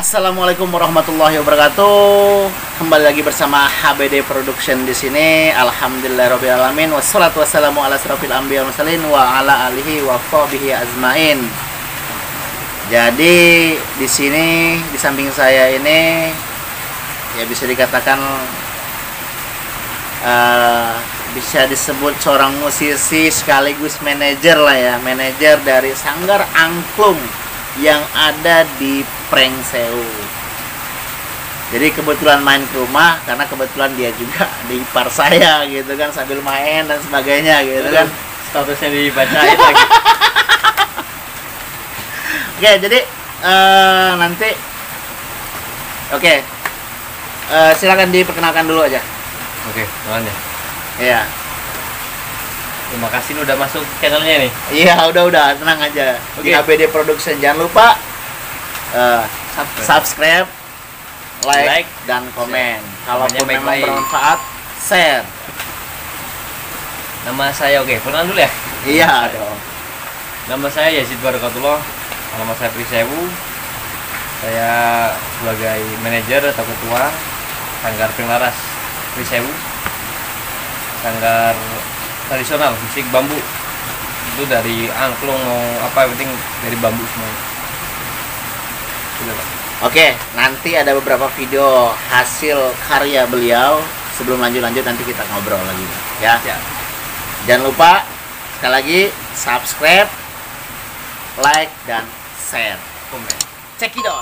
Assalamualaikum warahmatullahi wabarakatuh. Kembali lagi bersama HBD Production di sini. Alhamdulillahirabbil alamin wassalatu wassalamu ala asrofil anbiya wal mursalin wa ala alihi wa sahbihi azmain. Jadi di sini di samping saya ini ya bisa dikatakan bisa disebut seorang musisi sekaligus manajer lah ya, manajer dari Sanggar Angklung yang ada di Prengsewu. Jadi kebetulan main ke rumah karena kebetulan dia juga di ipar saya gitu kan, sambil main dan sebagainya gitu kan. Statusnya dibacain lagi. Oke, jadi nanti silakan diperkenalkan dulu aja. Oke, mana? Iya. Terima kasih lu udah masuk channelnya nih. Iya, udah, tenang aja. Di Oke. HBD Production jangan lupa subscribe, like, dan komen. Kalaupun Namanya memang baik-baik. bermanfaat, share. Nama saya perkenalan dulu ya. Iya dong. Nama saya Yazid Barakatullah. Nama saya Prisewu. Saya sebagai manajer atau ketua Sanggar Penglaras Prisewu. Sanggar tradisional musik bambu. Itu dari angklung mau apa yang penting dari bambu semua. Gitu, Pak. Oke, nanti ada beberapa video hasil karya beliau. Sebelum lanjut nanti kita ngobrol lagi ya. Ya. Jangan lupa sekali lagi subscribe, like, dan share. Komen. Check it out.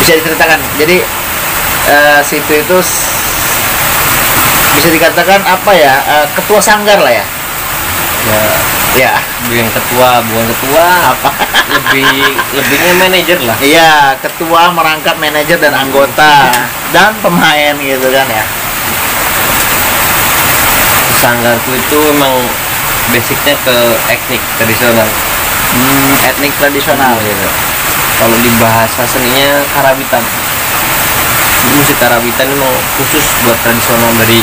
bisa diceritakan. Jadi situ itu bisa dikatakan apa ya, ketua sanggar lah ya. Ya, bukan ketua apa? lebihnya manajer lah. Iya, ketua merangkap manajer dan anggota dan pemain gitu kan ya. Sanggarku itu emang basicnya ke etnik tradisional. Etnik tradisional gitu. Kalau di bahasa seninya karawitan. Jadi musik karawitan memang khusus buat tradisional, dari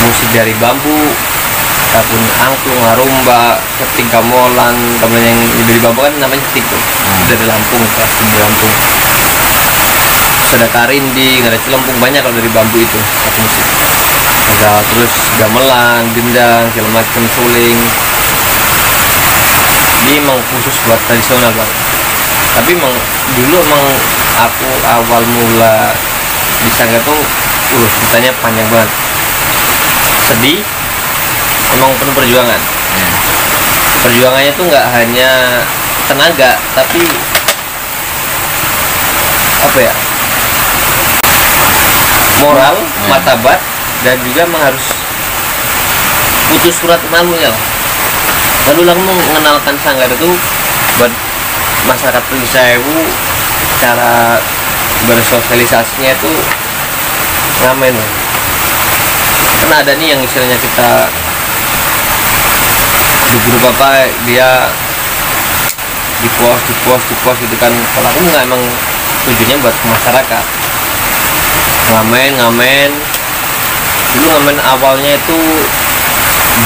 musik dari bambu, ataupun angklung, arumba, keting, gamelan, yang dari bambu kan namanya keting tuh. Dari Lampung, kelas di Lampung. Terus ada karinding, ada celempung, banyak kalau dari bambu itu satu musik. Ada terus gamelan, gendang, segala macam, suling. Ini emang khusus buat tradisional bang. Tapi emang dulu emang aku awal mula di sanggar tuh ceritanya panjang banget. Sedih, emang penuh perjuangan. Perjuangannya tuh nggak hanya tenaga, tapi apa ya, moral, martabat, dan juga emang harus putus surat malunya. Lalu aku mengenalkan sanggar itu buat masyarakat Prisewu, cara bersosialisasinya itu ngamen. Karena ada nih yang istilahnya kita di grup apa, dia di post gitu kan. Kalau aku nggak, emang tujuannya buat masyarakat ngamen. Dulu ngamen awalnya itu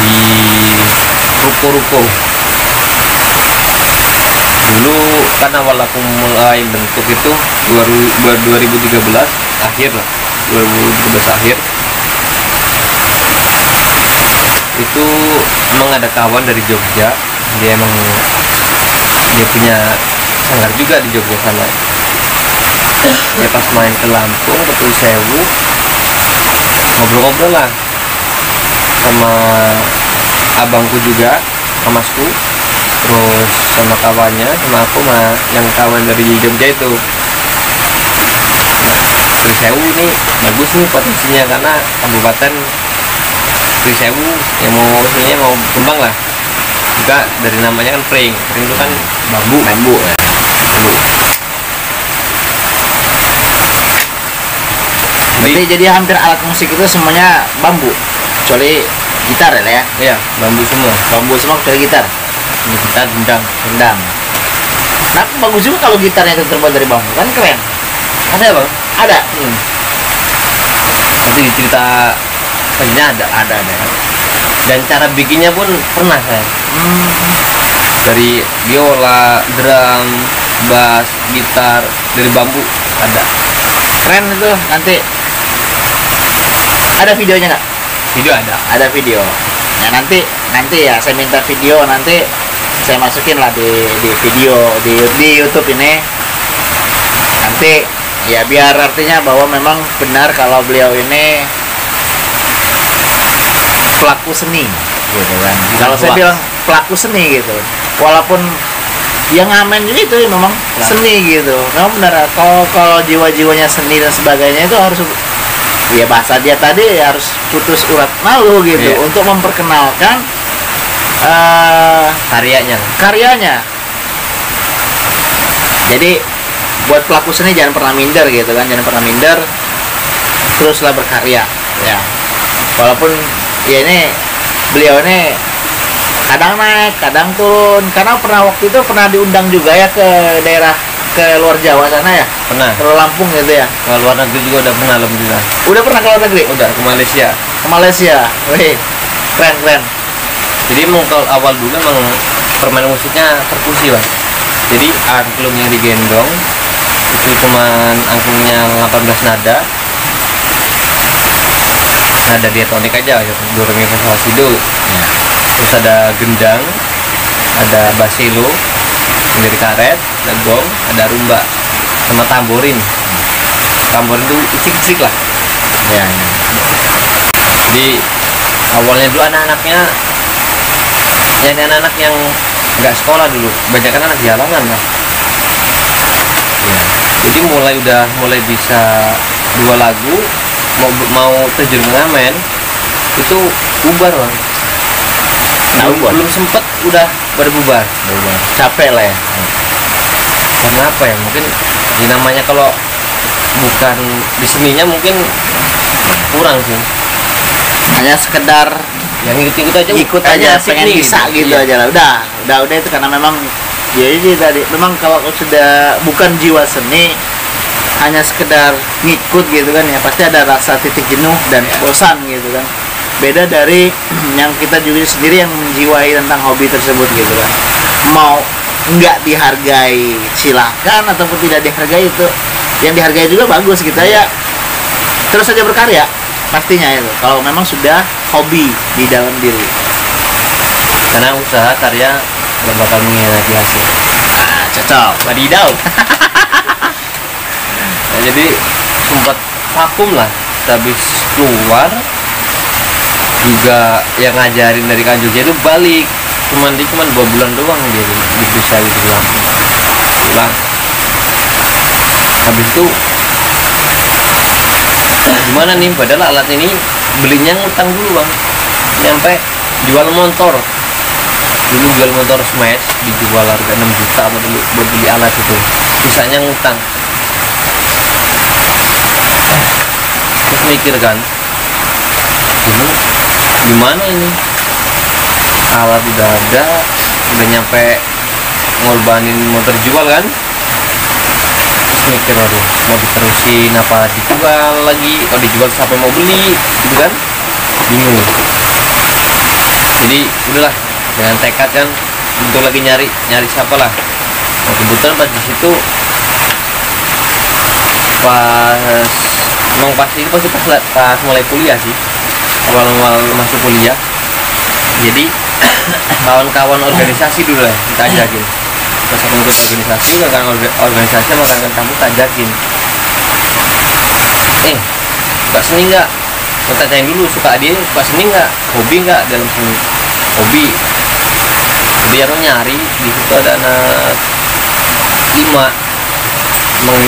di ruko-ruko. Dulu kan awal aku mulai bentuk itu 2013 akhir lah, 2013 akhir. Itu emang ada kawan dari Jogja, dia punya sanggar juga di Jogja sana. Dia pas main ke Lampung, ke Prisewu, ngobrol-ngobrol lah sama abangku juga, masku, terus sama kawannya, sama aku, yang kawan dari Jogja itu. Prisewu ini bagus nih potensinya, karena kabupaten Prisewu yang mau kembang lah. Juga dari namanya kan pring itu kan bambu ya. Jadi hampir alat musik itu semuanya bambu, kecuali gitar ya? Iya, bambu semua kecuali gitar. Gitar, gendang. Nah, bagus juga kalau gitarnya itu terbuat dari bambu, kan keren. Ada bang? Ada. Nanti cerita selanjutnya ada. Dan cara bikinnya pun pernah saya. Dari biola, drum, bass, gitar dari bambu ada. Keren itu. Nanti ada videonya nggak? Video ada video. Ya nanti ya saya minta video, nanti saya masukin lah di video di YouTube ini. Nanti ya biar artinya bahwa memang benar kalau beliau ini pelaku seni gitu kan. Kalau saya bilang pelaku seni gitu, walaupun yang ngamen juga itu memang seni gitu. Memang benar kalau jiwa-jiwanya seni dan sebagainya itu harus, ya bahasa dia tadi, harus putus urat malu gitu, untuk memperkenalkan karyanya. Jadi buat pelaku seni jangan pernah minder gitu kan, teruslah berkarya ya. Walaupun ya ini beliau ini kadang naik, kadang turun, karena waktu itu pernah diundang juga ya ke daerah, ke luar Jawa sana ya? Pernah. Ke Lampung gitu ya? Ke luar negeri juga udah pernah, alhamdulillah. Udah pernah ke luar negeri? Udah, ke Malaysia. Wih, keren. Jadi emang kalau awal dulu emang permainan musiknya perkusi bang. Jadi angklung yang digendong itu cuman angklungnya 18 nada diatonik aja, do re mi fa sol la si do. Terus ada gendang, ada basilo yang dari karet, ada gong, ada rumba, sama tamborin. Tamborin itu icik-icik lah ya. Jadi awalnya dulu anak-anaknya nyari anak-anak yang nggak sekolah dulu, banyak anak jalanan lah ya. Jadi mulai bisa 2 lagu, mau terjun ngamen itu bubar bang. Belum sempet udah berbubar. Capek lah ya. Karena apa ya, mungkin ya namanya kalau bukan di seninya mungkin kurang sih, hanya sekedar yang ikut aja, pengen nih, bisa gitu iya. aja lah. Udah itu karena memang ya ini tadi memang kalau sudah bukan jiwa seni, hanya sekedar ngikut gitu kan ya, pasti ada rasa titik jenuh dan bosan gitu kan. Beda dari yang kita juga sendiri yang menjiwai tentang hobi tersebut gitu kan. Mau nggak dihargai silakan, ataupun tidak dihargai itu yang dihargai juga bagus gitu ya. Terus saja berkarya pastinya itu kalau memang sudah hobi di dalam diri. Karena usaha karya gak bakal mengkhianati hasil. Nah, cocok. Wadidaw. Nah, jadi sempat vakum lah. Habis keluar juga yang ngajarin dari Kak Jogja itu balik. Cuman 2 bulan doang dia di bisa gitu pulang. Habis itu gimana nih, padahal alat ini belinya ngutang dulu bang, nyampe jual motor dulu, jual motor smash dijual harga 6 juta dulu buat beli alat itu, sisanya ngutang. Terus mikir kan, ini gimana ini, alat udah ada, udah nyampe ngorbanin motor jual kan. Mikir, aduh mau diterusin apa dijual lagi, kalau dijual siapa mau beli gitu kan, bingung. Jadi udahlah, dengan tekad kan untuk lagi nyari siapa lah. Nah, kebetulan pas di situ pas mulai kuliah sih, awal masuk kuliah. Jadi kawan-kawan organisasi dulu lah kita ajakin. Pas aku ikut organisasi, makan kamu tajakin, suka seni nggak? Kita tanyain dulu, suka dia suka seni nggak, hobi nggak dalam seni, hobi. Jadi aku nyari di situ ada anak 5,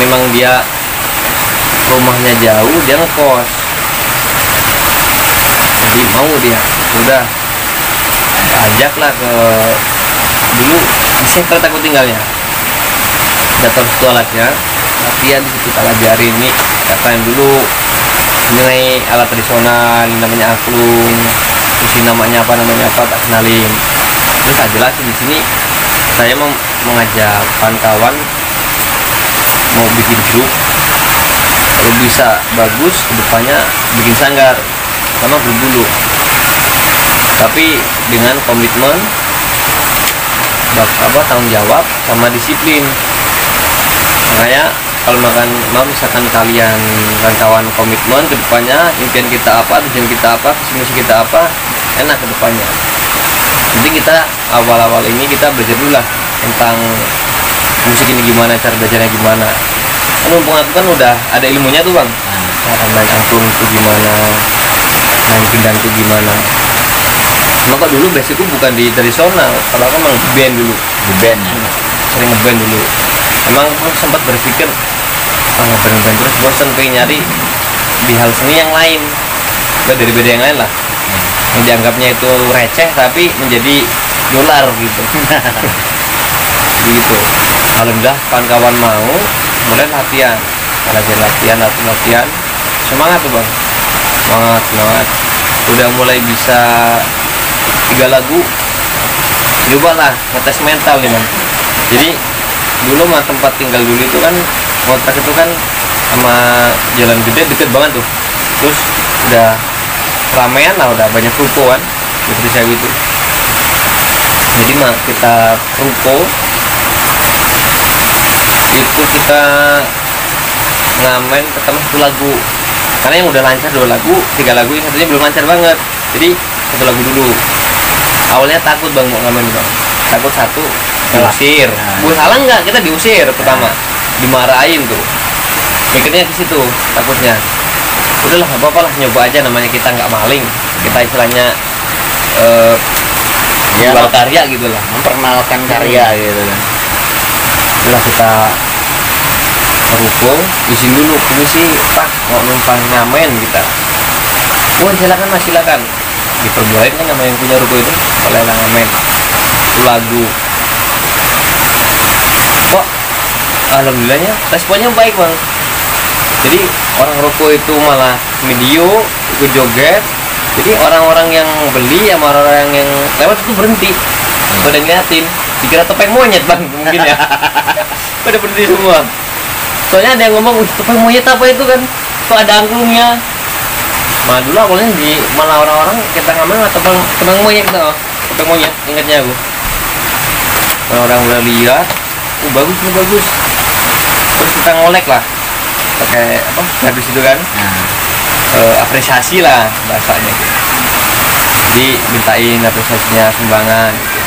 memang dia rumahnya jauh, dia ngekos, jadi mau dia udah ajak lah ke dulu di sekret aku tinggalnya, datar satu alatnya, latihan di situ, kita ajarin nih katain dulu mengenai alat tradisional namanya angklung, terus namanya apa tak kenalin, terus tak jelasin di sini saya mau mengajak kawan-kawan mau bikin grup, kalau bisa bagus kedepannya bikin sanggar sama grup dulu, tapi dengan komitmen tanggung jawab sama disiplin. Makanya kalau misalkan kalian kawan komitmen ke depannya, impian kita apa, tujuan kita apa, visi misi kita apa, enak ke depannya. Jadi kita awal-awal ini kita belajar dulu lah tentang musik ini gimana, cara belajarnya gimana. Kan mumpung aku kan udah ada ilmunya tuh bang, cara main angklung itu gimana, main gendang itu gimana. Maka dulu basicku bukan di tradisional, kalau aku emang band dulu, sering ngeband dulu. Emang aku sempat berpikir, ngeband terus bosan, pengen nyari di hal seni yang lain, dari beda yang lain lah, yang dianggapnya itu receh tapi menjadi dolar gitu. Gitu. Alhamdulillah kawan-kawan mau, mulai latihan, latihan, semangat tuh bang, semangat. Udah mulai bisa 3 lagu, cobalah ngetes mental nih bang. Jadi dulu mah tempat tinggal dulu itu kan, kontrak itu kan sama jalan gede, deket banget tuh. Terus udah ramean lah, udah banyak ruko kan di saya gitu. Jadi mah kita ruko itu kita ngamen pertama 1 lagu, karena yang udah lancar 2 lagu, 3 lagu, yang satunya belum lancar banget. Jadi 1 lagu dulu. Awalnya takut bang mau ngamen bang, takut satu diusir, gue salah nggak, kita diusir pertama, dimarahin tuh, mikirnya ke situ takutnya. Udahlah nggak apa-apa lah, nyoba aja, namanya kita nggak maling, kita istilahnya jual karya gitu lah, memperkenalkan karya gitu kan. Udah kita ke ruko, izin dulu, permisi Pak, mau numpang ngamen kita. Oh silakan Mas, silakan. Diperbolehkan kan sama yang punya ruko itu, boleh ngamen. Itu lagu. Kok alhamdulillahnya responnya baik bang. Jadi orang ruko itu malah video, ikut joget. Jadi orang-orang yang beli sama orang-orang yang lewat itu berhenti, pada ngeliatin. Dikira topeng monyet bang, mungkin ya. Pada berhenti semua. Soalnya ada yang ngomong, topeng monyet apa itu kan? Kok ada angklungnya? Nah dulu awalnya malah orang-orang kita ngamen topeng monyet gitu. Topeng monyet, ingatnya aku. Orang udah lihat, bagus nih bagus. Terus kita ngolek lah, pakai apa? Habis itu kan? Apresiasi lah bahasanya gitu. Jadi mintain apresiasinya sumbangan gitu.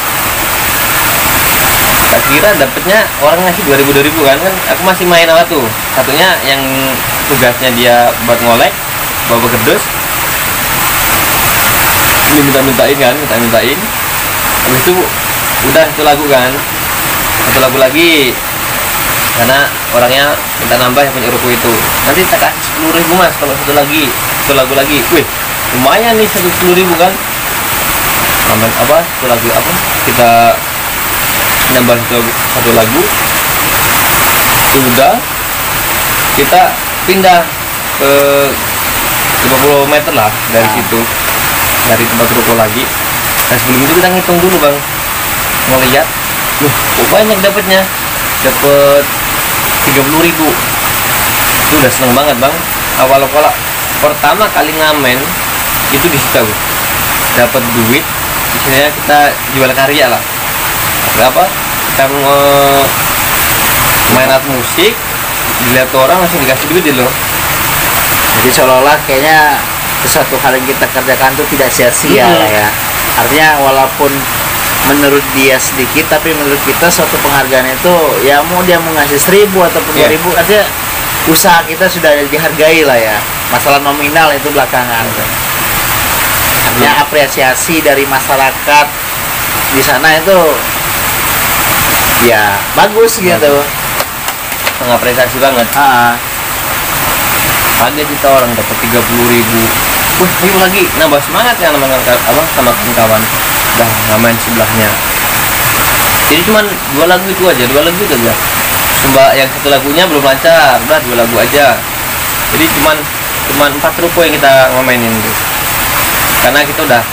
Tak kira dapetnya orang ngasih 2000 kan aku masih main apa tuh, satunya yang tugasnya dia buat ngolek bawa kerdus, ini mintain habis itu udah satu lagu kan, satu lagu lagi karena orangnya minta nambah yang punya ruko itu, nanti tak kasih 10.000 mas kalau satu lagu lagi. Wih lumayan nih 10.000 kan, aman apa satu lagu apa kita nambah satu lagu, sudah kita pindah ke 50 meter lah dari situ, dari tempat ruko lagi. Nah sebelum itu kita ngitung dulu bang, ngeliat kok banyak dapatnya, dapat 30.000. Itu udah seneng banget bang. Awal pertama kali ngamen itu di situ dapat duit, istilahnya kita jual karya lah. Apa kita main alat musik, dilihat orang langsung dikasih duit loh. Jadi seolah-olah kayaknya sesuatu hal yang kita kerjakan itu tidak sia-sia lah ya. Artinya walaupun menurut dia sedikit, tapi menurut kita suatu penghargaan itu ya mau dia mau ngasih 1.000 ataupun 2.000, artinya usaha kita sudah dihargai lah ya. Masalah nominal itu belakangan. Artinya apresiasi dari masyarakat di sana itu ya bagus gitu, mengapresiasi banget. Kaget kita orang dapat 30.000. Wah ayo lagi nambah semangat ya sama kawan-kawan. Dah ngamen sebelahnya. Jadi cuman 2 lagu itu aja. Cuma yang satu lagunya belum lancar, udah 2 lagu aja. Jadi cuman 4 ruko yang kita ngamenin gitu. Karena kita udah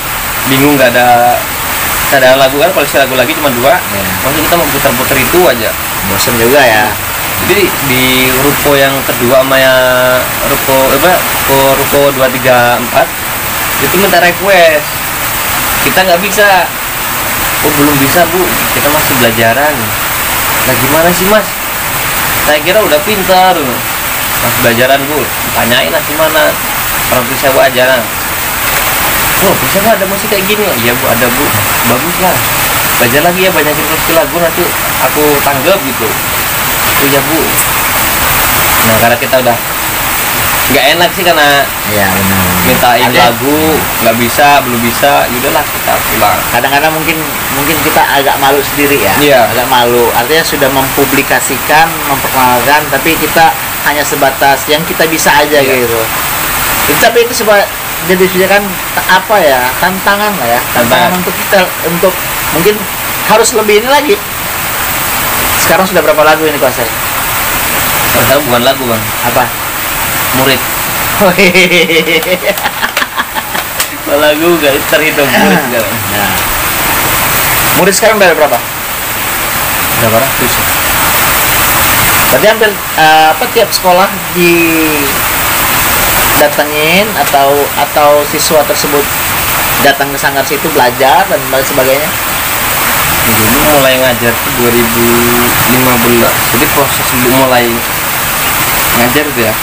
bingung, nggak ada lagu kan, kalau lagu lagi cuma 2 maksudnya kita mau putar-putar itu aja, bosan juga ya. Jadi di ruko yang kedua sama ya ruko 234 itu minta request, kita nggak bisa. Oh belum bisa bu, kita masih belajaran. Nah gimana sih mas, saya kira udah pintar, masih belajaran bu, tanyain lah gimana orang bisa bu aja. Oh bisa nggak ada musik kayak gini? Iya bu ada bu, bagus lah, belajar lagi ya, banyakin terus lagu nanti aku tanggap gitu. Oh ya bu. Nah karena kita udah nggak enak sih, karena ya benar, mintain lagu nggak bisa, belum bisa, yaudahlah kita pulang. Kadang-kadang mungkin kita agak malu sendiri ya. Agak malu, artinya sudah mempublikasikan, memperkenalkan, tapi kita hanya sebatas yang kita bisa aja gitu. Tapi itu jadi sudah kan apa ya, tantangan lah ya, tantangan untuk kita, untuk mungkin harus lebih ini lagi. Sekarang sudah berapa lagu ini kuasai? Sekarang bukan lagu bang, apa? Murid. Lagu gak terhitung murid sekarang. Nah, murid sekarang udah berapa? Berapa ratus? Berarti hampir tiap sekolah datengin atau siswa tersebut datang ke sanggar situ belajar dan sebagainya. Dulu mulai ngajar tuh 2015, jadi proses dulu mulai ngajar tuh ya.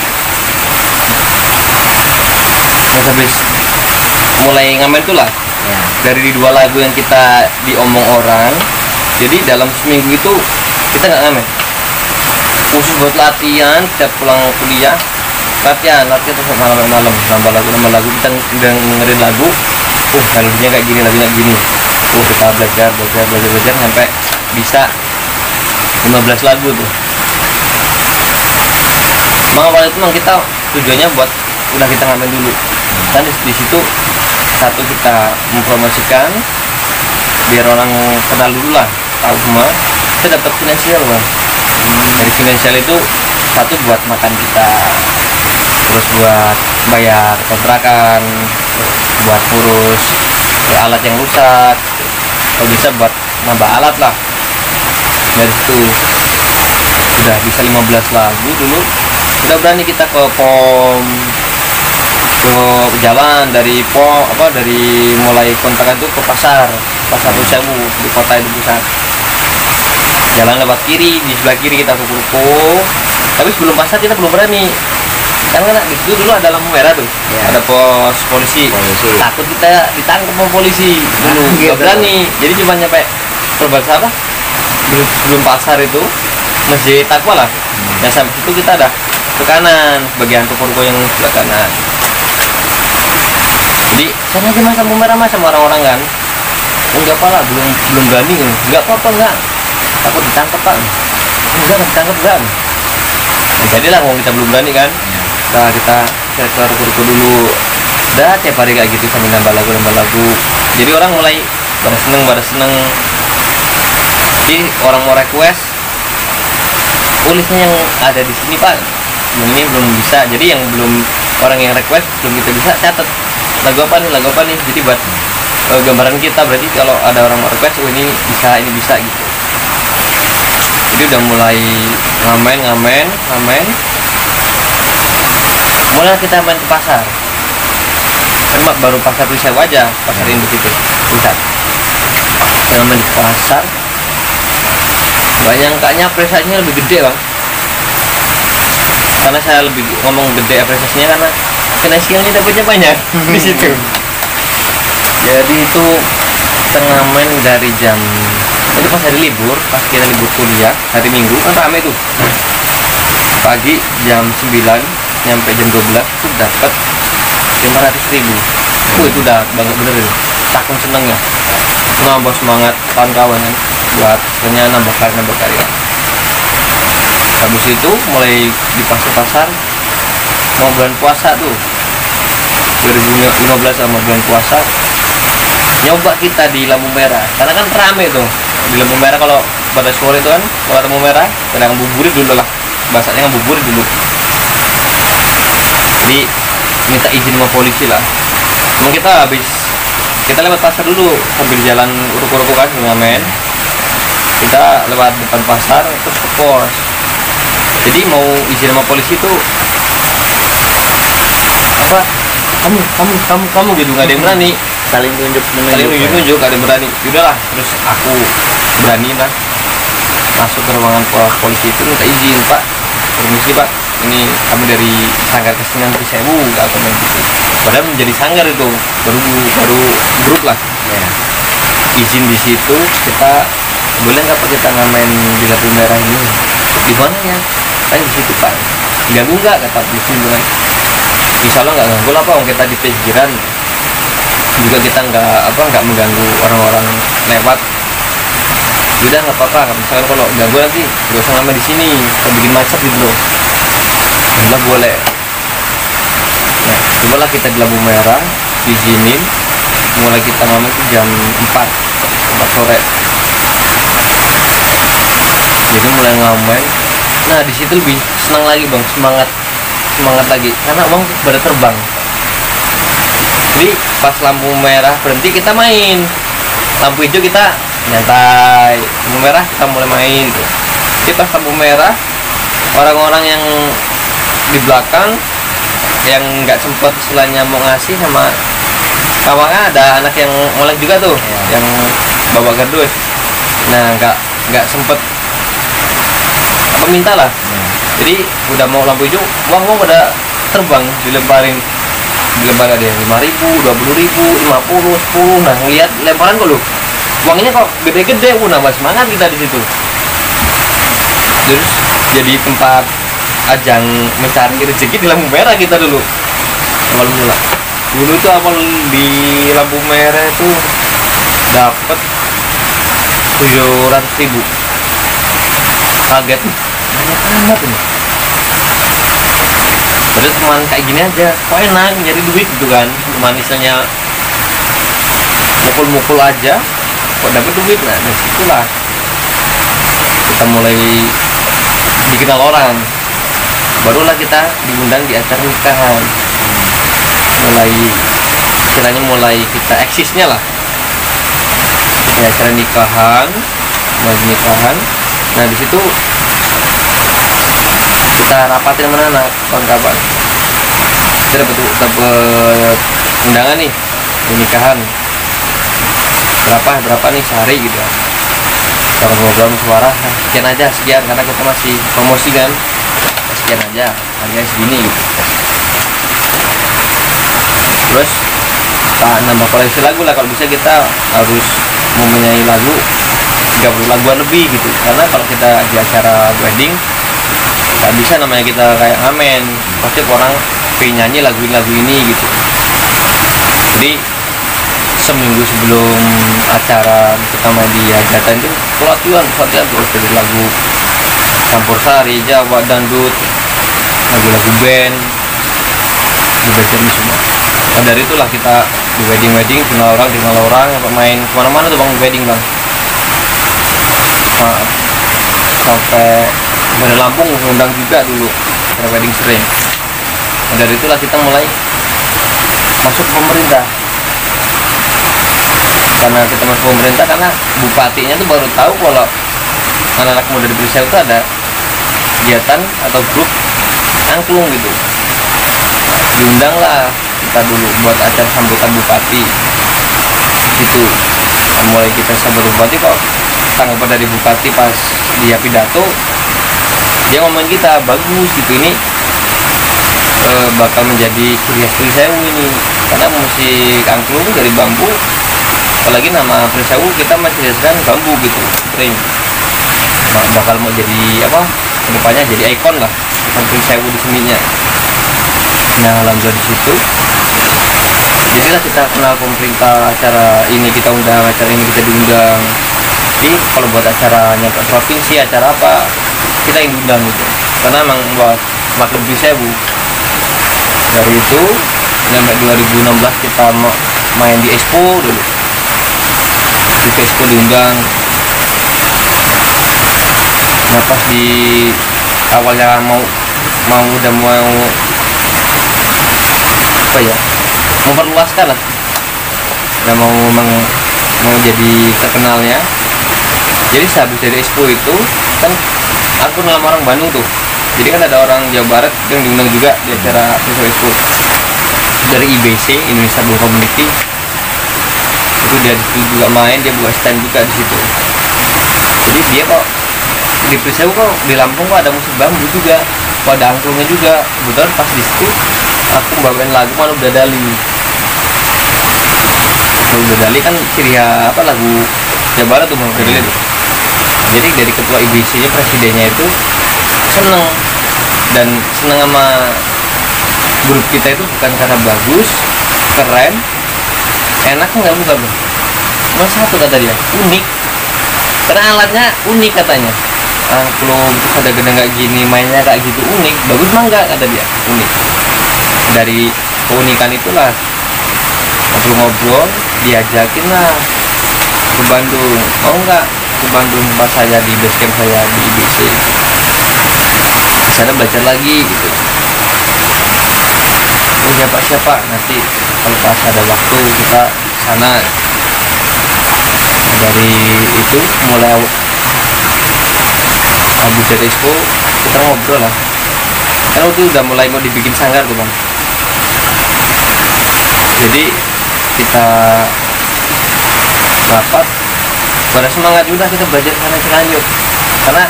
Terus habis mulai ngamen tuh lah dari 2 lagu yang kita diomong orang, jadi dalam seminggu itu kita nggak ngamen, khusus buat latihan. Setiap pulang kuliah latihan terus malam nambah lagu, kita udah dengerin lagu, lagunya kayak gini, lagunya gini, kita belajar sampai bisa 15 lagu tuh. Awal itu memang kita tujuannya buat udah kita ngamen dulu kan di situ. Satu, kita mempromosikan biar orang kenal dulu lah, tahu semua. Kita dapat finansial bang. Dari finansial itu satu buat makan kita, terus buat bayar kontrakan, buat urus alat yang rusak, kalau bisa buat nambah alat lah. Dari situ udah bisa 15 lagu dulu, udah berani kita ke pom, ke jalan dari dari mulai kontrakan itu ke pasar Sewu di kota itu pusat. Jalan lewat kiri, di sebelah kiri kita ke ruko. Tapi sebelum pasar kita belum berani, karena di situ dulu ada lampu merah tuh, ada pos polisi. Takut kita ditangkap sama polisi dulu, nggak berani. Jadi cuma nyampe perbatasan apa, sebelum pasar itu masjid Takwa lah. Nah sampai situ kita ada ke kanan, bagian ruko yang sebelah kanan. Jadi sana aja mas lampu merah mas sama orang-orang kan. Enggak apa lah, belum berani kan. Enggak apa-apa, enggak. Takut ditangkap kan. Enggak ditangkap kan. Nah, jadilah mau kita belum berani kan. Nah kita cari ruko dulu. Udah tiap hari kayak gitu sambil nambah lagu. Jadi orang mulai pada seneng. Jadi orang mau request, tulisnya yang ada di sini pak. Ini belum bisa. Jadi yang belum, orang yang request belum kita bisa catat lagu apa nih. Jadi buat gambaran kita, berarti kalau ada orang mau request, ini bisa gitu. Jadi udah mulai ngamen. Mulai kita main ke pasar. Kan baru pasar Risewu aja, pasar induk itu pusat. Kita main ke pasar. Banyak apresiasinya lebih gede bang. Karena saya lebih ngomong gede apresiasinya karena finansialnya dapatnya banyak di situ. Jadi itu tengah main dari jam itu pas hari libur, pas kita libur kuliah hari Minggu kan rame tuh. Pagi jam 9 nyampe jam 12 tuh dapat 500.000. Itu udah banget bener itu. Saking senengnya. Nambah semangat kawan-kawan kan buat sebenarnya nambah karya. Habis itu mulai di pasar mau bulan puasa tuh 2015 sama bulan puasa, nyoba kita di lampu merah karena kan rame tuh di lampu merah. Kalau pada sore itu kan kalau lampu merah kadang ngabuburit dulu lah, bahasanya ngabuburit dulu. Jadi minta izin sama polisi lah. Emang kita lewat pasar dulu sambil jalan ruko-ruko kan ngamen. Kita lewat depan pasar terus ke pos. Jadi mau izin sama polisi itu apa? Kamu gitu, nggak ada yang berani. Saling nunjuk nggak ada yang berani. Udahlah, terus aku berani lah masuk ke ruangan polisi itu, minta izin pak, permisi pak, ini kami dari Sanggar Kesenian Risewu, nggak akan main gitu. Padahal menjadi sanggar itu baru grup lah. Izin di situ, kita boleh nggak pak kita ngamen di lampu merah ini? Di mana ya? Di situ pak. Ganggu nggak kata polisi bilang. Insya Allah nggak ganggu lah pak, kita di pinggiran juga, kita nggak mengganggu orang-orang lewat. Udah nggak apa-apa, misalkan kalau ganggu nanti nggak usah ngamen di sini, kalau bikin macet gitu loh. Alhamdulillah boleh. Nah cobalah kita di lampu merah diizinin, mulai kita ngamen itu jam 4 sore. Jadi mulai ngamen. Nah di situ lebih senang lagi bang, semangat lagi karena uang pada terbang. Jadi pas lampu merah berhenti kita main, lampu hijau kita nyantai, lampu merah kita mulai main tuh. Jadi pas lampu merah, orang-orang yang di belakang yang nggak sempet istilahnya mau ngasih sama kawannya, ada anak yang molek juga tuh yang bawa gardus. Nah nggak sempet apa minta lah. Jadi udah mau lampu hijau, uang pada terbang, dilemparin ada yang 5.000, 20.000, 50, 10. Nah ngeliat lemparan kok lu, uangnya kok gede-gede, nambah semangat kita di situ. Terus jadi tempat ajang mencari rezeki di lampu merah kita dulu. Awal mula. Dulu tuh awal di lampu merah itu dapat 700.000. Kaget, banyak amat ini. padahal cuman kayak gini aja kok enak nyari duit gitu kan, cuman misalnya mukul-mukul aja kok dapet duit. Nah dari situlah kita mulai dikenal orang, barulah kita diundang di acara nikahan, mulai istilahnya mulai kita eksisnya lah di acara nikahan, mulai nikahan. Nah di situ kita rapatin sama anak kawan-kawan, kita dapat undangan nih di nikahan berapa nih sehari gitu ya. Kalau ngobrol suara sekian aja, sekian, karena kita masih promosi kan, sekian aja harganya segini gitu. Terus kita nambah koleksi lagu lah, kalau bisa kita harus mempunyai lagu 30 laguan lebih gitu, karena kalau kita di acara wedding nggak bisa namanya kita kayak ngamen, pasti orang pengen nyanyi lagu ini gitu. Jadi seminggu sebelum acara pertama di hajatan itu pelatihan terus dari lagu campur sari, Jawa, dangdut, lagu-lagu band, dibaca semua. Nah dari itulah kita di wedding kenal orang main kemana-mana tuh bang, wedding bang, sampai dari Lampung ngundang juga dulu acara wedding sering. Nah dari itulah kita mulai masuk ke pemerintah, karena kita masuk pemerintah karena bupatinya tuh baru tahu kalau anak-anak muda di Prisewu itu ada kegiatan atau grup angklung gitu. Diundang lah kita dulu buat acara sambutan bupati gitu. Nah, mulai kita sambut bupati, kok tanggapan dari bupati pas dia pidato, dia ngomongin kita bagus gitu, ini bakal menjadi ciri khas Prisewu ini, karena musik angklung dari bambu, apalagi nama Prisewu kita masih dasarkan bambu gitu, string. Nah, bakal mau jadi apa kedepannya, jadi ikon lah ikon Prisewu di seninya. Nah alhamdulillah di situ jadilah kita kenal pemerintah, acara ini kita undang, acara ini kita diundang. Jadi kalau buat acaranya ke provinsi, acara apa kita yang diundang gitu, karena emang buat maklum Prisewu. Dari itu sampai 2016 kita main di Expo dulu, di Expo diundang. Nah pas di awalnya mau apa ya, memperluaskan lah, udah mau jadi terkenalnya. Jadi sehabis dari Expo itu kan aku ngelamar orang Bandung tuh, jadi kan ada orang Jawa Barat yang diundang juga di acara Expo dari IBC, Indonesia Bambu Community. Itu dia di situ juga main, dia buat stand juga di situ. Jadi dia kok di Prisewu kok di Lampung kok ada musik bambu juga, kok ada angklungnya juga. Kebetulan pas di situ aku bawain lagu Malu Dadali. Malu Dadali kan ciri apa lagu Jawa Barat tuh, Malu Dadali tuh. Jadi dari ketua IBC-nya, presidennya itu seneng, dan seneng sama grup kita itu bukan karena bagus, keren, enak, nggak bukan bang. Cuma satu kata dia, unik, karena alatnya unik katanya. Angklung terus ada gede nggak gini, mainnya kayak gitu, unik, bagus mah nggak, kata dia, unik. Dari keunikan itulah ngobrol-ngobrol, diajakin lah ke Bandung, mau nggak ke Bandung pas saya di basecamp saya di IBC, di sana belajar lagi gitu. Oh siapa nanti kalau pas ada waktu kita sana. Dari itu mulai habis dari Expo kita ngobrol lah, kan waktu udah mulai mau dibikin sanggar tuh bang. Jadi kita rapat, pada semangat udah kita belajar sana lanjut, karena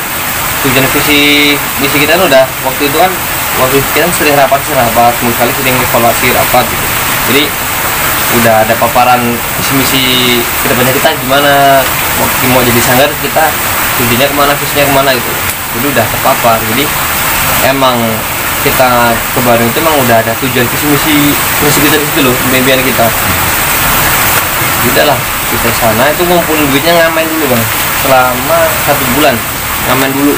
tujuan visi misi kita kan udah waktu itu kan kita sering rapat semua kali, sering evaluasi rapat gitu. Jadi udah ada paparan visi misi kedepannya kita gimana, mau jadi sanggar kita tujuannya kemana, visinya kemana gitu. Jadi udah terpapar. Jadi emang kita ke Bandung itu emang udah ada tujuan visi misi kita di situ loh, impian kita. Udah lah kita sana itu ngumpulin duitnya, ngamen dulu bang, selama 1 bulan ngamen dulu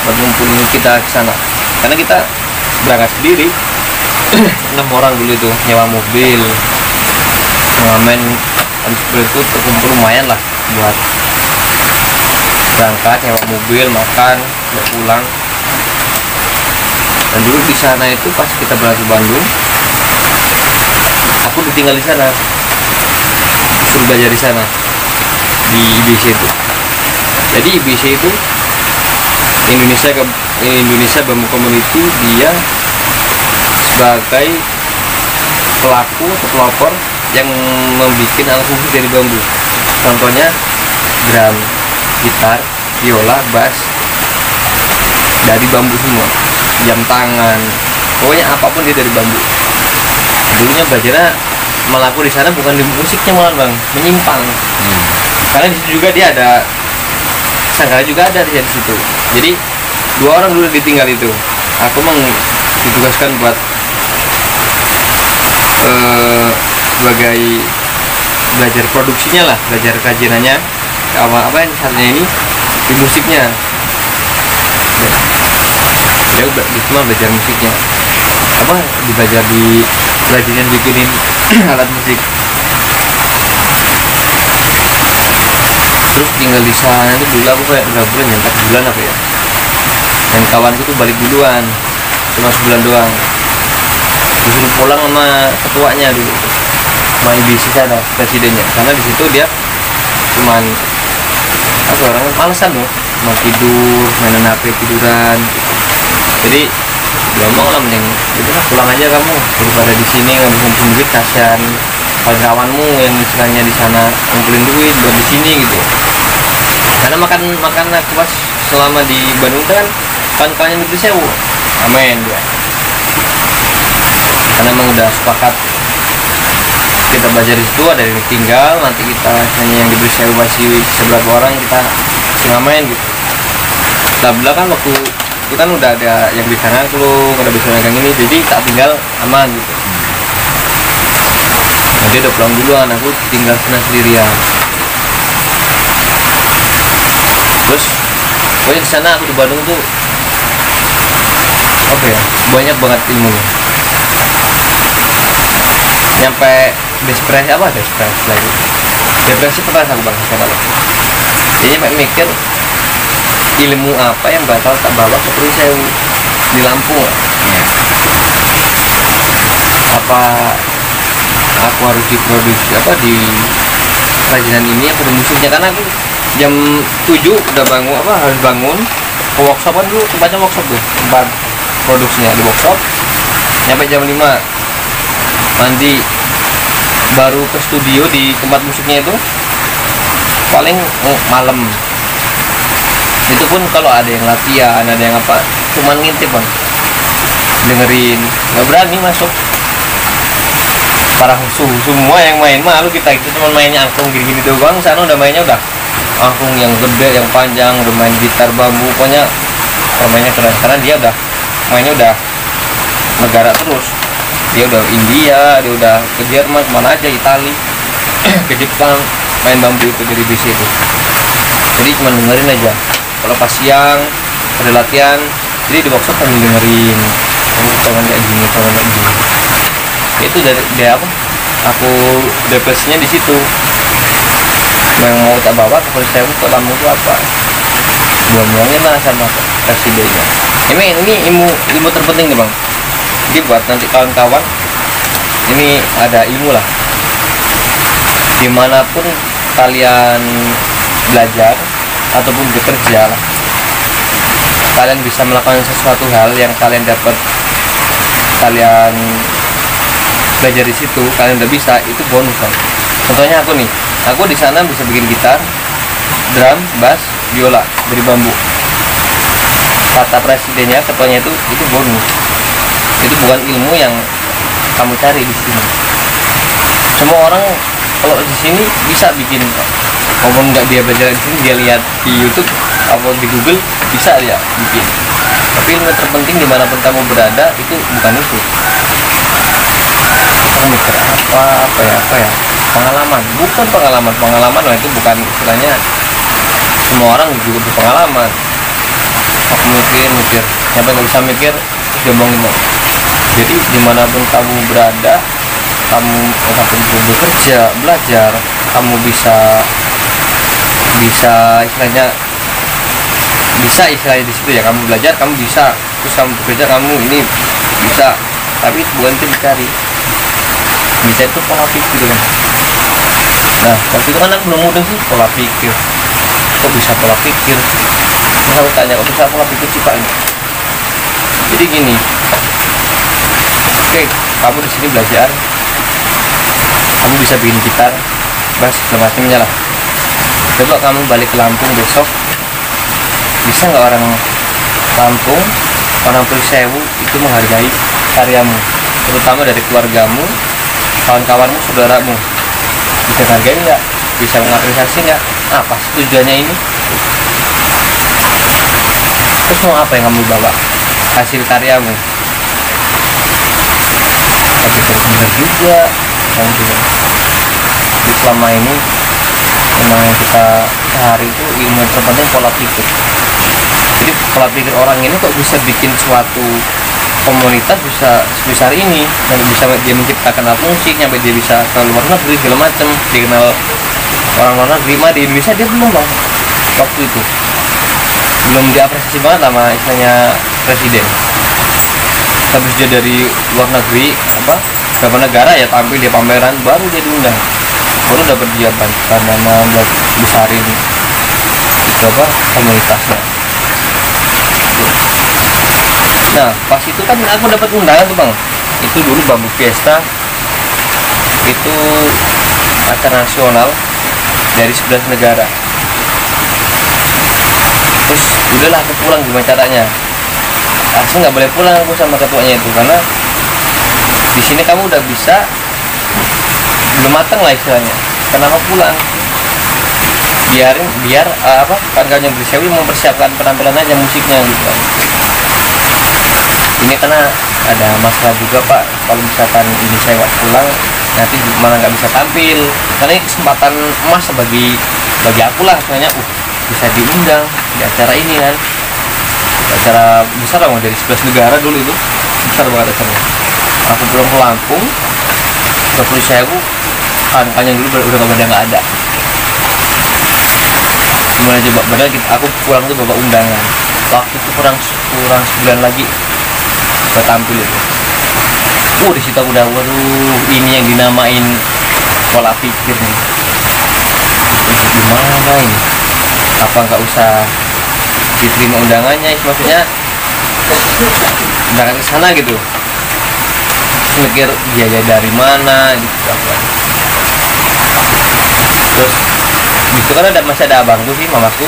buat ngumpulin kita ke sana, karena kita berangkat sendiri. 6 orang dulu itu nyewa mobil, ngamen. Habis itu terkumpul lumayan lah buat berangkat, nyewa mobil, makan, udah pulang. Dan dulu di sana itu pas kita berangkat ke Bandung, aku ditinggal di sana, suruh belajar di sana di IBC itu. Jadi IBC itu Indonesia Bambu Community, dia sebagai pelaku atau pelopor yang membuat alat musik dari bambu. Contohnya drum, gitar, biola, bass dari bambu semua, jam tangan, pokoknya apapun dia dari bambu. Dulunya belajarnya malah aku di sana bukan di musiknya malah bang, menyimpang. Karena di situ juga dia ada sanggar juga ada di situ. Jadi 2 orang dulu ditinggal itu. Aku ditugaskan buat sebagai belajar produksinya lah, belajar kajiannya apa yang saatnya ini di musiknya. Dia cuma belajar musiknya, apa belajar di belajarnya bikinin alat musik. Terus tinggal di sana itu dulu aku kayak berapa bulan ya, 4 bulan apa ya. Dan kawanku tuh balik duluan, cuma sebulan doang. Disuruh pulang sama ketuanya dulu, sama IBC sana, presidennya. Karena di situ dia cuman apa, orang malesan loh, mau tidur, mainan HP, tiduran. Jadi dia ngomong lah, mending udah pulang aja kamu daripada di sini ngabisin duit, kasihan kawan-kawanmu yang istilahnya di sana ngumpulin duit buat di sini gitu. Karena makan aku pas selama di Bandung kan kawan-kawannya negeri sewu, amin dia. Karena emang udah sepakat kita belajar di situ, ada yang tinggal, nanti kita hanya yang diberi sewu masih seberapa orang kita ngamen gitu. Setelah kan waktu itu kan udah ada yang bisa ngangklung, udah bisa megang ini, jadi tak tinggal aman gitu. Nah, dia udah pulang duluan, aku tinggal sana sendirian. Terus pokoknya di sana aku di Bandung tuh apa ya, banyak banget ilmunya. Nyampe depresi lagi. Depresi pernah aku bang sama lo. Jadi nyampe mikir ilmu apa yang bakal tak bawa ke Prisewu di Lampung. Apa aku harus diproduksi apa di kerajinan ini apa di musiknya, karena aku jam 7 udah bangun harus bangun ke workshop kan dulu, tempatnya workshop tuh, tempat produksinya di workshop. Nyampe jam 5 mandi, baru ke studio di tempat musiknya itu paling malam. Itu pun kalau ada yang latihan, ada yang apa, cuman ngintip bang, dengerin, nggak berani masuk. Para husu semua yang main malu kita, itu cuma mainnya angklung gini-gini doang. Sana udah mainnya udah angklung yang gede, yang panjang, udah main gitar bambu, pokoknya permainnya keren. Karena dia udah mainnya udah negara terus, dia udah India, dia udah ke Jerman, kemana aja, Itali, ke Jepang, main bambu itu dari BC itu. Jadi cuma dengerin aja. Kalau pas siang ada latihan, jadi di workshop kan dengerin, tangan kayak gini, tangan kayak gini. Itu dari apa? Aku depresinya di situ. Yang mau tak bawa ke Prisewu ke Lampung itu apa? Buang-buangin lah sama presidennya. Ini ilmu terpenting nih bang. Jadi buat nanti kawan-kawan, ini ada ilmu lah. Dimanapun kalian belajar ataupun bekerja lah, kalian bisa melakukan sesuatu hal yang kalian dapat, kalian belajar di situ, kalian udah bisa, itu bonus kan. Contohnya aku nih, aku di sana bisa bikin gitar, drum, bass, biola dari bambu. Kata presidennya, ketuanya itu bonus. Itu bukan ilmu yang kamu cari di sini. Semua orang kalau di sini bisa bikin, walaupun nggak dia belajar di sini, dia lihat di YouTube atau di Google bisa dia bikin. Tapi ilmu terpenting dimanapun kamu berada itu bukan itu. Kita mikir apa ya, pengalaman, bukan pengalaman lah, itu bukan istilahnya. Semua orang juga berpengalaman. Aku mikir, sampai nggak bisa mikir, terus dia ngomongin Bang, jadi dimanapun kamu berada, kamu apapun bekerja, belajar, kamu bisa istilahnya di situ ya, kamu belajar kamu bisa, terus kamu bekerja kamu ini bisa, tapi bukan itu dicari, bisa itu pola pikir kan. Nah waktu itu kan aku belum mudeng sih pola pikir, kok bisa pola pikir, terus aku tanya kok bisa pola pikir sih Pak. Jadi gini, oke kamu di sini belajar, kamu bisa bikin gitar, bass segala macamnya lah. Coba kamu balik ke Lampung besok, bisa nggak orang Lampung, orang Prisewu itu menghargai karyamu, terutama dari keluargamu, kawan-kawanmu, saudaramu? Bisa menghargai nggak? Bisa mengapresiasi nggak? Apa tujuannya ini? Terus mau apa yang kamu bawa? Hasil karyamu? Tapi benar juga kamu bilang. Jadi selama ini memang yang kita cari itu ilmu terpenting pola pikir. Jadi pola pikir orang ini kok bisa bikin suatu komunitas bisa sebesar ini, dan bisa dia menciptakan alat musik sampai dia bisa ke luar negeri segala macam, dikenal orang luar negeri. Mah di Indonesia dia belum Bang, waktu itu belum diapresiasi banget sama istilahnya presiden. Habis dia dari luar negeri beberapa negara ya tampil di pameran, baru dia diundang, baru dapat dia karena buat besarin itu komunitasnya. Nah pas itu kan aku dapat undangan tuh Bang, itu dulu Bambu Fiesta, itu acara nasional dari 11 negara. Terus udahlah aku pulang, gimana caranya? Asli nggak boleh pulang aku sama ketuanya itu, karena di sini kamu udah bisa, belum matang lah istilahnya, kenapa pulang? Biar kawan-kawannya Prisewu mempersiapkan penampilan aja musiknya gitu kan. Ini karena ada masalah juga Pak, kalau misalkan ini saya nggak pulang nanti malah nggak bisa tampil, karena ini kesempatan emas bagi aku lah sebenarnya. Bisa diundang di acara ini kan, acara besar lah dari 11 negara dulu, itu besar banget acaranya. Aku pulang ke Lampung ke Prisewu, kan-kannya dulu udah nggak ada. Gimana coba, padahal aku pulang tuh bawa undangan, waktu itu kurang sebulan lagi buat tampil itu. Di situ aku udah, waduh ini yang dinamain pola pikir nih. Gimana ini? Apa nggak usah diterima undangannya? Maksudnya undangan ke sana gitu. Mikir biaya dari mana gitu. Terus itu kan masih ada abangku sih, mamaku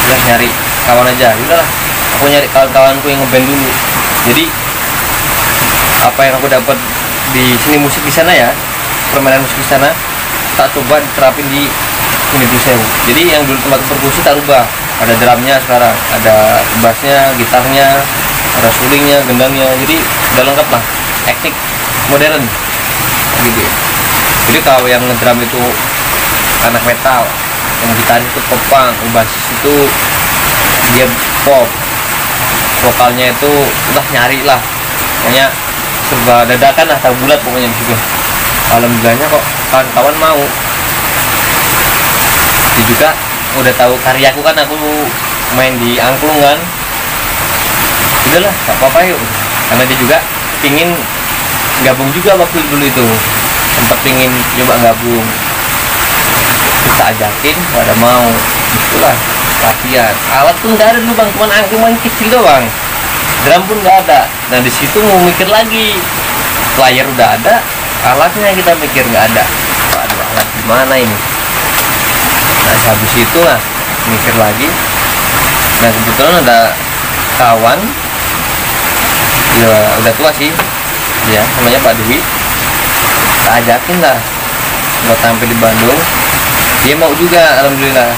udah nyari kawan aja, udahlah aku nyari kawan-kawanku yang ngeband dulu. Jadi apa yang aku dapat di sini musik di sana ya, permainan musik di sana tak coba diterapin di sini Prisewu. Jadi yang dulu tempat perkusi tak rubah, ada drumnya sekarang, ada bassnya, gitarnya, ada sulingnya, gendangnya, jadi udah lengkap lah, teknik modern gitu ya. Jadi kalau yang ngedrum itu anak metal, yang gitaris itu pop punk, basis itu dia pop, vokalnya itu udah nyari lah, pokoknya serba dadakan lah, tak bulat pokoknya di situ. Alhamdulillahnya kok kawan-kawan mau. Dia juga udah tahu karyaku kan, aku main di angklung kan, udahlah gak apa-apa yuk, karena dia juga pingin gabung juga waktu dulu itu, sempat pingin coba gabung, kita ajakin gak ada mau. Itulah latihan, alat pun gak ada dulu Bang, cuman angklung kecil doang, drum pun gak ada. Nah di situ mau mikir lagi, player udah ada, alatnya kita mikir nggak ada. Aduh, alat gimana ini? Nah habis itu lah mikir lagi. Nah kebetulan ada kawan, ya udah tua sih, ya namanya Pak Dwi, kita ajakin lah buat tampil di Bandung. Dia mau juga, alhamdulillah.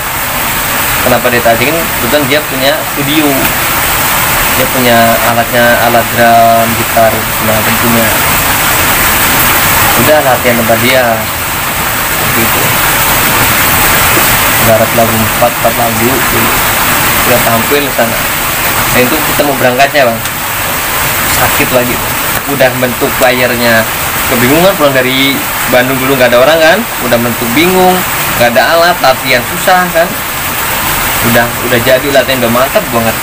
Kenapa dia ajakin? Kebetulan dia punya studio, dia punya alatnya, alat drum, gitar, nah tentunya. Udah latihan tempat dia gitu, garap lagu 4 lagu gitu. Udah tampil sana. Nah itu kita mau berangkatnya Bang, sakit lagi. Udah bentuk bayarnya kebingungan, pulang dari Bandung dulu nggak ada orang kan, udah bentuk bingung, nggak ada alat, latihan susah kan, udah jadi latihan udah mantap banget,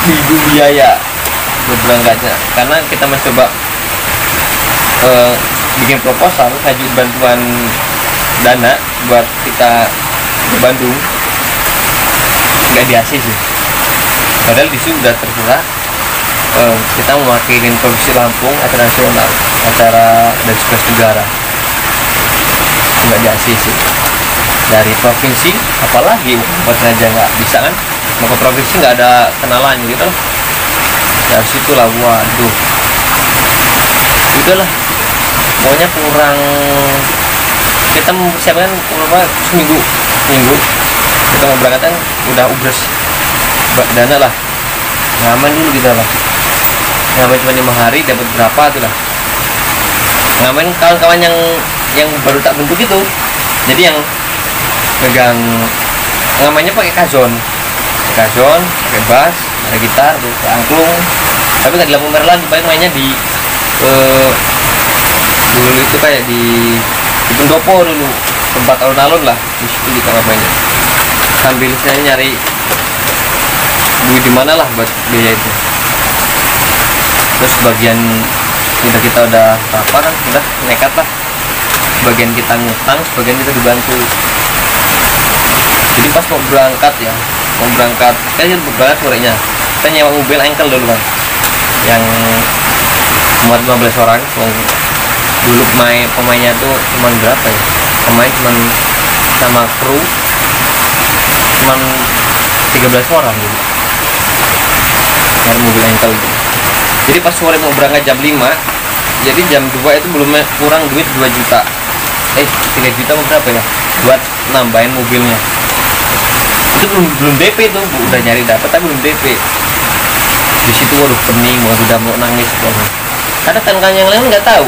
bingung biaya buat berangkatnya, karena kita mencoba bikin proposal ngajuin bantuan dana buat kita ke Bandung, nggak di-AC sih, padahal di sini udah terserah kita mewakili Provinsi Lampung atau nasional acara dari sebelas negara, nggak di-AC sih dari provinsi, apalagi buat aja nggak bisa kan, mau ke provinsi nggak ada kenalan gitu, dari situ lah waduh, udahlah pokoknya kurang, kita mempersiapkan berapa seminggu kita mau berangkat kan udah ubres dana lah, ngamen dulu kita lah, ngamen cuma 5 hari dapat berapa tuh lah, ngamen kawan-kawan yang baru tak bentuk itu, jadi yang pegang ngamennya pakai kazon, pakai bass, ada gitar, pakai angklung, tapi nggak di lampu merah lagi, paling mainnya di dulu itu kayak di pendopo dulu, tempat alun-alun lah, di situ kita mainnya, sambil saya nyari duit di mana lah buat biaya itu. Terus bagian kita udah apa kan, udah nekat lah, sebagian kita ngutang, sebagian kita dibantu. Jadi pas mau berangkat kayaknya berangkat sorenya, kita nyewa mobil engkel dulu kan, yang muat 15 orang. Dulu pemainnya tuh cuman berapa ya, pemain cuman sama kru cuman 13 orang gitu, nyari mobil engkel gitu. Jadi pas sore mau berangkat jam 5, jadi jam 2 itu belum kurang duit 2 juta, 3 juta berapa ya buat nambahin mobilnya. Itu belum DP tuh, udah nyari dapat tapi belum DP. Di situ waduh pening banget, udah mau nangis banget. Karena kan yang lain nggak tahu,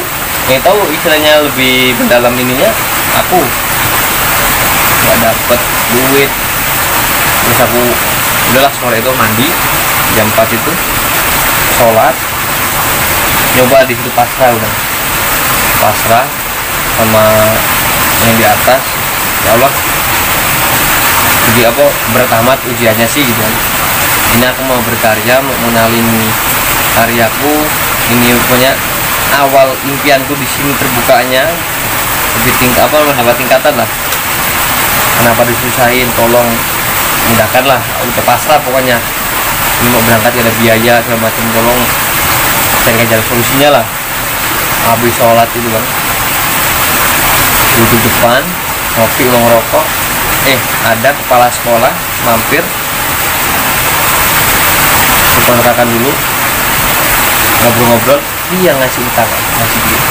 yang tahu istilahnya lebih mendalam ininya, aku nggak dapet duit. Terus aku udahlah sore itu mandi jam 4 itu, sholat, nyoba di situ pasrah, udah pasrah sama yang di atas, ya Allah jadi apa berat amat ujiannya sih gitu kan. Ini aku mau berkarya, mau mengenalin karyaku, ini punya awal impianku di sini terbukanya lebih tingkatan lah. Kenapa disusahin, tolong mudahkan lah, udah pasrah pokoknya. Ini mau berangkat ada biaya segala macam, tolong cari jalan solusinya lah. Habis sholat itu kan duduk depan ngopi uang rokok, ada kepala sekolah mampir kontrakan dulu, ngobrol-ngobrol, dia ngasih utang, ngasih duit,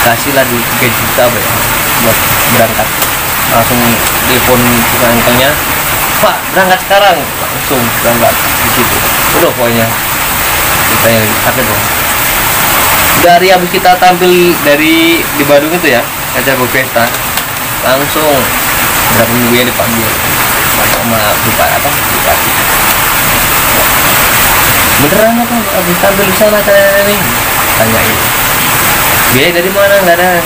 kasihlah duit 3 juta buat berangkat. Langsung telepon tukang angkelnya, Pak berangkat sekarang, langsung berangkat di situ. Udah pokoknya kita yang sakit dong. Dari habis kita tampil di Bandung itu ya, acara Bogesta, langsung berapa minggu yang dipanggil sama bupati. Beneran apa habis tampil di sana acara ini? Tanyain. Biaya dari mana? Nggak ada.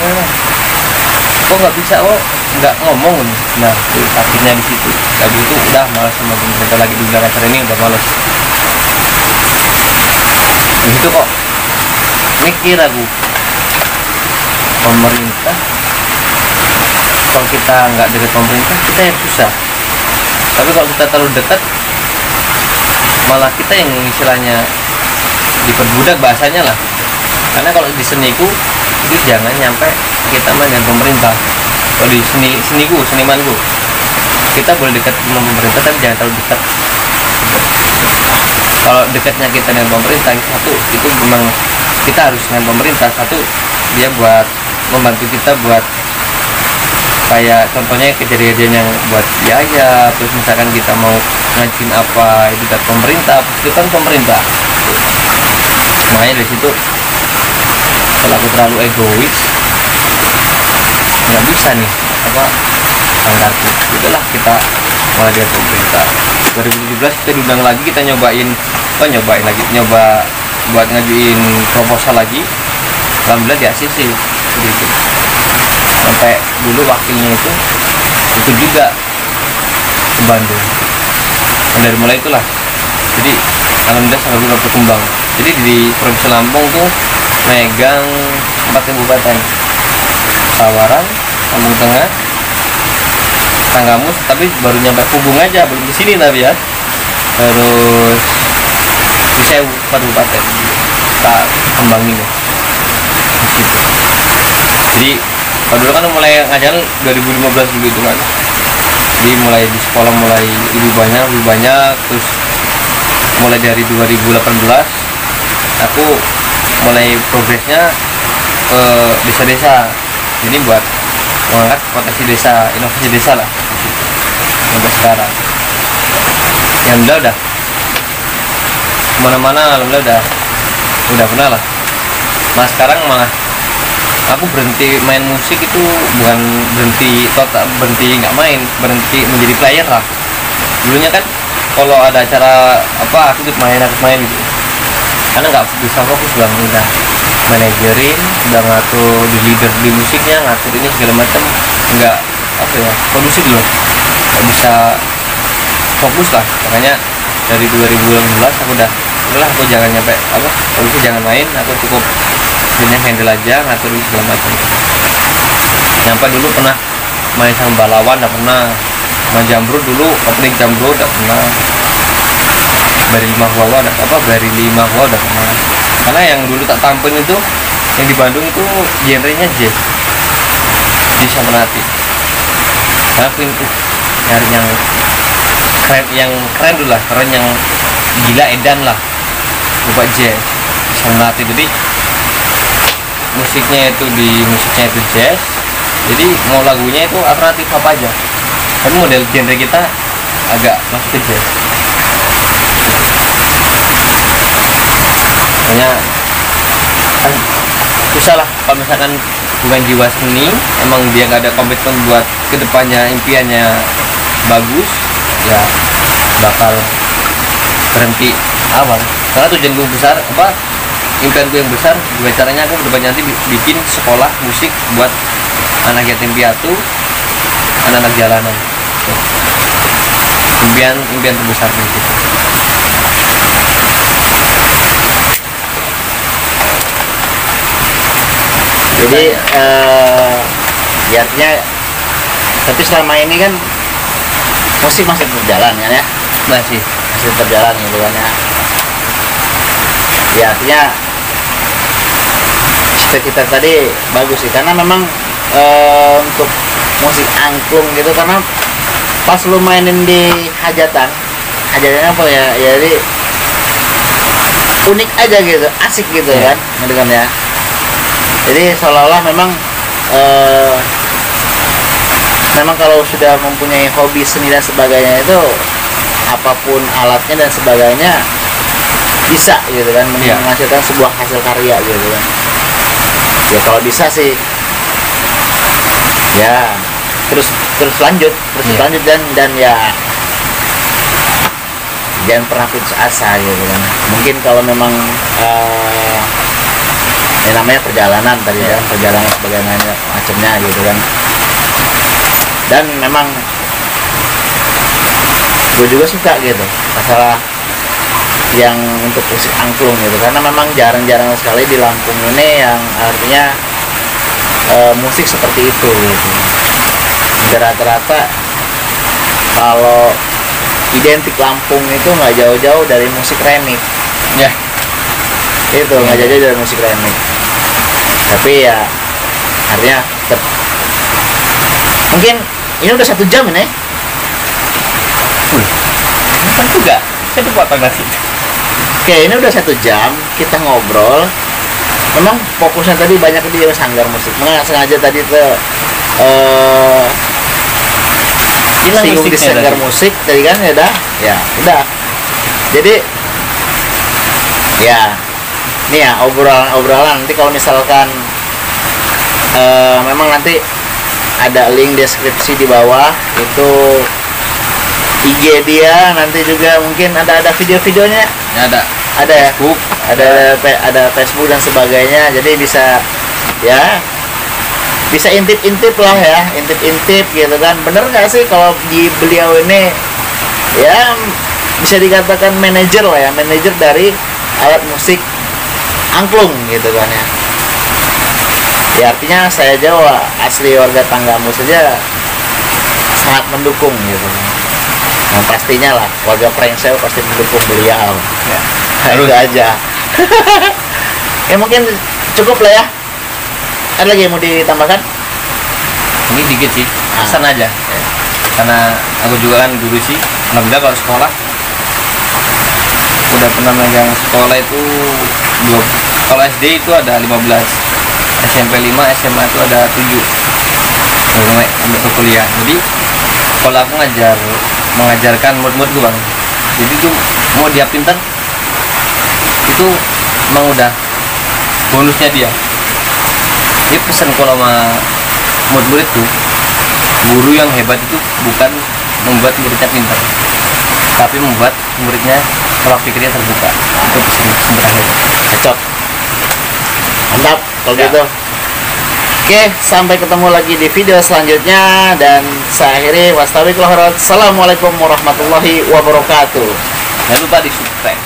Kok nggak bisa? Oh nggak ngomong. Nah akhirnya di situ. Habis itu udah malas sama pemerintah lagi di bilang acara ini, udah malas. Di situ kok mikir aku, pemerintah, kalau kita nggak dekat pemerintah kita yang susah, tapi kalau kita terlalu dekat malah kita yang istilahnya diperbudak bahasanya lah. Karena kalau di seniku itu jangan nyampe kita main dengan pemerintah. Kalau di senimanku kita boleh dekat dengan pemerintah tapi jangan terlalu dekat. Kalau dekatnya kita dengan pemerintah, satu itu memang kita harus dengan pemerintah, satu dia buat membantu kita buat kayak contohnya kejadian yang buat biaya, terus misalkan kita mau ngajuin apa itu dari pemerintah, itu kan pemerintah. Makanya dari situ kalau aku terlalu egois nggak bisa nih apa standarku, udahlah kita mulai dari pemerintah. 2017 kita diundang lagi, kita nyoba buat ngajuin proposal lagi, alhamdulillah di ACC gitu. Sampai dulu wakilnya itu juga ke Bandung. Dan dari mulai itulah, jadi alhamdulillah sangat berkembang. Jadi di Provinsi Lampung tuh megang 4 kabupaten: Sawaran, Lampung Tengah, Tanggamus, tapi baru nyampe Hubung aja, belum di sini tapi ya. Terus Risewu, 4 kabupaten kita kembangin ya. Gitu. Jadi kalau dulu kan mulai ngajar 2015 dulu itu kan. Jadi mulai di sekolah mulai lebih banyak, terus mulai dari 2018 aku mulai progresnya ke desa-desa. Jadi buat mengangkat potensi desa, inovasi desa lah sampai sekarang. Ya alhamdulillah udah kemana-mana, alhamdulillah udah pernah lah. Nah sekarang malah aku berhenti main musik itu bukan berhenti total, berhenti nggak main, berhenti menjadi player lah. Dulunya kan kalau ada acara apa aku ikut main gitu, karena nggak bisa fokus bang, udah manajerin, udah ngatur di leader di musiknya, ngatur ini segala macam, nggak apa ya, produksi dulu nggak bisa fokus lah. Makanya dari 2016 aku udahlah aku jangan nyampe apa produksi, jangan main, aku cukup punya handle aja, ngatur ini segala macam. Nyampe dulu pernah main sama Balawan, udah pernah sama Jambrut dulu, opening Jambrut udah pernah, dari 5 Wawa udah pernah. Karena yang dulu tak tampilin itu yang di Bandung itu genrenya jazz sama Nati. Karena aku itu nyari yang keren dulu lah, keren yang gila edan lah, coba jazz sama Nati. Jadi musiknya itu jazz, jadi mau lagunya itu alternatif apa aja, tapi model genre kita agak masuk ke jazz. Makanya kan susah lah kalau misalkan bukan jiwa seni, emang dia nggak ada komitmen buat kedepannya, impiannya bagus, ya bakal berhenti awal. Karena tujuan gue besar apa, impian gue yang besar, gue caranya aku kedepannya nanti bikin sekolah musik buat anak yatim piatu, anak-anak jalanan. Impian terbesar gitu. Jadi ya artinya, tapi selama ini kan musik masih berjalan kan ya, masih berjalan gitu kan ya. Ya artinya cita-cita tadi bagus sih, karena memang untuk musik angklung gitu, karena pas lu mainin di hajatannya apa ya, jadi unik aja gitu, asik gitu kan ngedengarnya. Jadi seolah-olah memang kalau sudah mempunyai hobi seni dan sebagainya itu, apapun alatnya dan sebagainya bisa gitu kan, menghasilkan sebuah hasil karya gitu kan. Ya kalau bisa sih ya terus lanjut dan ya jangan pernah putus asa gitu kan. Mungkin kalau memang namanya perjalanan tadi kan, perjalanan sebagainya macamnya gitu kan. Dan memang gue juga suka gitu masalah yang untuk musik angklung gitu, karena memang jarang-jarang sekali di Lampung ini yang artinya musik seperti itu gitu. Rata-rata kalau identik Lampung itu nggak jauh-jauh dari musik remix ya, itu nggak jauh-jauh dari musik remix. Tapi ya artinya mungkin ini udah 1 jam ini. Kan juga saya tuh potong nasi. Oke, ini udah 1 jam kita ngobrol. Memang fokusnya tadi banyak di sanggar musik. Nggak sengaja tadi tuh singgung di sanggar musik tadi kan ya udah. Jadi ya ini ya obrolan nanti kalau misalkan memang nanti ada link deskripsi di bawah itu IG dia, nanti juga mungkin ada video-videonya. Ya, Ada ya? Facebook, Ada Facebook dan sebagainya. Jadi bisa ya bisa intip-intip lah ya, intip-intip gitu kan. Bener nggak sih kalau di beliau ini ya bisa dikatakan manajer lah ya, manajer dari alat musik angklung gitu kan ya. Ya artinya saya Jawa, asli warga Tanggamus saja sangat mendukung gitu. Nah pastinya lah warga Prengseu pasti mendukung beliau. Ya. Nah, itu aja. Ya mungkin cukup lah ya. Ada lagi yang mau ditambahkan? Ini dikit sih, pesan aja. Karena aku juga kan guru sih. Alhamdulillah kalau sekolah udah pernah megang sekolah itu kalau SD itu ada 15, SMP 5, SMA itu ada 7. Sampai ke kuliah. Jadi kalau aku mengajarkan murid-murid gue bang, jadi tuh mau dia pintar itu emang udah bonusnya dia. Dia pesan kalau sama murid-murid tuh, guru yang hebat itu bukan membuat muridnya pintar, tapi membuat muridnya pola pikirnya terbuka. Itu pesan terakhir. Cocok. Mantap kalau gitu. Oke, sampai ketemu lagi di video selanjutnya dan saya akhiri wassalamualaikum warahmatullahi wabarakatuh. Jangan lupa di subscribe.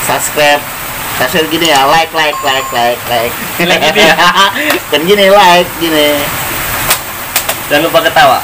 Subscribe Gini ya, like. Gini ya? Kan gini, like gini. Jangan lupa ketawa.